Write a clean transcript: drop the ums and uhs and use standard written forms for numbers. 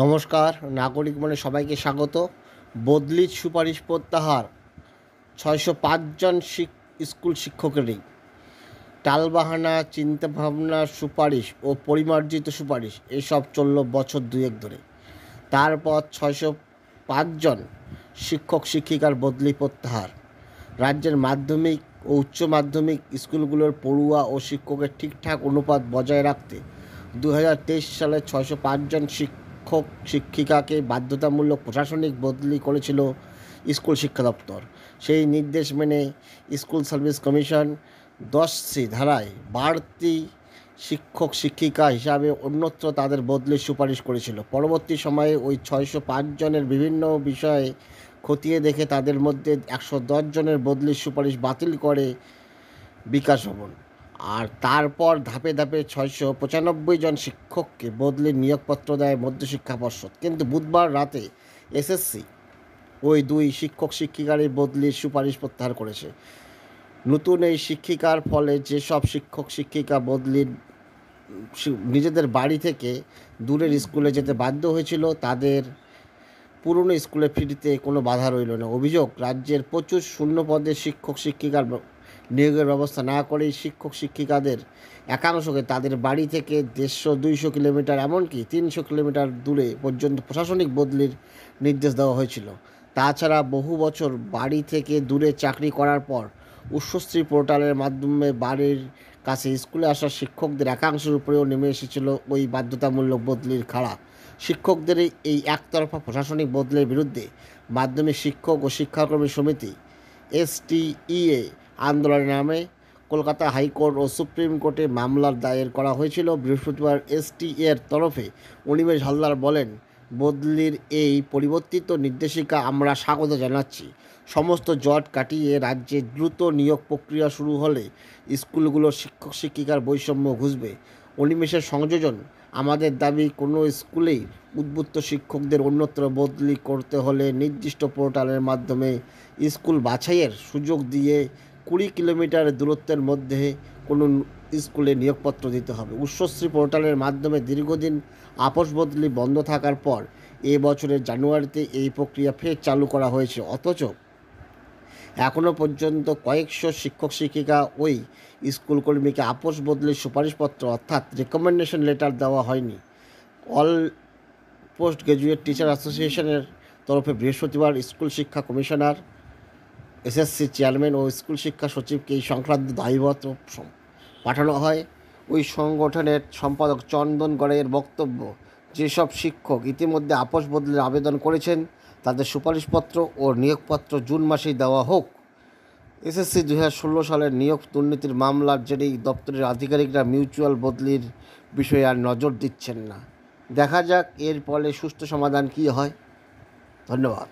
নমস্কার, নাগরিক মনে সবাইকে স্বাগত। বদলির সুপারিশ প্রত্যাহার ৬০৫ জন স্কুল শিক্ষকেরই টালবাহানা, চিন্তাভাবনা, সুপারিশ ও পরিমার্জিত সুপারিশ এসব চলল বছর দুয়েক ধরে। তারপর ৬০৫ জন শিক্ষক শিক্ষিকার বদলি প্রত্যাহার। রাজ্যের মাধ্যমিক ও উচ্চ মাধ্যমিক স্কুলগুলোর পড়ুয়া ও শিক্ষকের ঠিকঠাক অনুপাত বজায় রাখতে ২০২৩ সালে ৬০৫ জন শিক্ষক শিক্ষিকাকে বাধ্যতামূলক প্রশাসনিক বদলি করেছিল স্কুল শিক্ষা দপ্তর। সেই নির্দেশ মেনে স্কুল সার্ভিস কমিশন ১০C ধারায় বাড়তি শিক্ষক শিক্ষিকা হিসাবে অন্যত্র তাদের বদলির সুপারিশ করেছিল। পরবর্তী সময়ে ওই ৬০৫ জনের বিভিন্ন বিষয়ে খতিয়ে দেখে তাদের মধ্যে ১১০ জনের বদলির সুপারিশ বাতিল করে বিকাশ ভবন। আর তারপর ধাপে ধাপে ৬৯৫ জন শিক্ষককে বদলির নিয়োগপত্র দেয় মধ্যশিক্ষা পর্ষদ। কিন্তু বুধবার রাতে এসএসসি ওই দুই শিক্ষক শিক্ষিকারই বদলির সুপারিশ প্রত্যাহার করেছে। নতুন এই শিক্ষিকার ফলে যেসব শিক্ষক শিক্ষিকা বদলির নিজেদের বাড়ি থেকে দূরের স্কুলে যেতে বাধ্য হয়েছিল, তাদের পুরনো স্কুলে ফিরতে কোনো বাধা রইল না। অভিযোগ, রাজ্যের প্রচুর শূন্য পদে শিক্ষক শিক্ষিকার নিয়োগের ব্যবস্থা না করেই শিক্ষক শিক্ষিকাদের একাংশকে তাদের বাড়ি থেকে ১৫০-২০০ কিলোমিটার, এমনকি ৩০০ কিলোমিটার দূরে পর্যন্ত প্রশাসনিক বদলির নির্দেশ দেওয়া হয়েছিল। তাছাড়া বহু বছর বাড়ি থেকে দূরে চাকরি করার পর উচ্চশ্রী পোর্টালের মাধ্যমে বাড়ির কাছে স্কুলে আসা শিক্ষকদের একাংশের উপরেও নেমে এসেছিল ওই বাধ্যতামূলক বদলির খাড়া। শিক্ষকদের এই একতরফা প্রশাসনিক বদলের বিরুদ্ধে মাধ্যমিক শিক্ষক ও শিক্ষাকর্মী সমিতি STEA আন্দোলনের নামে কলকাতা হাইকোর্ট ও সুপ্রিম কোর্টে মামলার দায়ের করা হয়েছিল। বৃহস্পতিবার STEAর তরফে অনিমেষ হালদার বলেন, বদলির এই পরিবর্তিত নির্দেশিকা আমরা স্বাগত জানাচ্ছি। সমস্ত জট কাটিয়ে রাজ্যে দ্রুত নিয়োগ প্রক্রিয়া শুরু হলে স্কুলগুলোর শিক্ষক শিক্ষিকার বৈষম্য ঘুচবে। অনিমেষের সংযোজন, আমাদের দাবি, কোনো স্কুলেই উদ্বুদ্ধ শিক্ষকদের অন্যত্র বদলি করতে হলে নির্দিষ্ট পোর্টালের মাধ্যমে স্কুল বাছাইয়ের সুযোগ দিয়ে ২০ কিলোমিটার দূরত্বের মধ্যে কোনো স্কুলে নিয়োগপত্র দিতে হবে। উচ্চশ্রী পোর্টালের মাধ্যমে দীর্ঘদিন আপোষ বদলি বন্ধ থাকার পর এ বছরের জানুয়ারিতে এই প্রক্রিয়া ফের চালু করা হয়েছে। অথচ এখনও পর্যন্ত কয়েকশো শিক্ষক শিক্ষিকা ওই স্কুল কর্মীকে আপোষ বদলির সুপারিশপত্র অর্থাৎ রেকমেন্ডেশন লেটার দেওয়া হয়নি। অল পোস্ট গ্রাজুয়েট টিচার অ্যাসোসিয়েশনের তরফে বৃহস্পতিবার স্কুল শিক্ষা কমিশনার, SSC চেয়ারম্যান ও স্কুল শিক্ষা সচিবকে এই সংক্রান্ত দায়িত্ব পাঠানো হয়। ওই সংগঠনের সম্পাদক চন্দন গড়াইয়ের বক্তব্য, যেসব শিক্ষক ইতিমধ্যে আপোষ বদলের আবেদন করেছেন তাদের সুপারিশপত্র ও নিয়োগপত্র জুন মাসেই দেওয়া হোক। SSC ২০১৬ সালের নিয়োগ দুর্নীতির মামলার জেরেই দপ্তরের আধিকারিকরা মিউচুয়াল বদলির বিষয়ে আর নজর দিচ্ছেন না। দেখা যাক এর ফলে সুষ্ঠু সমাধান কী হয়। ধন্যবাদ।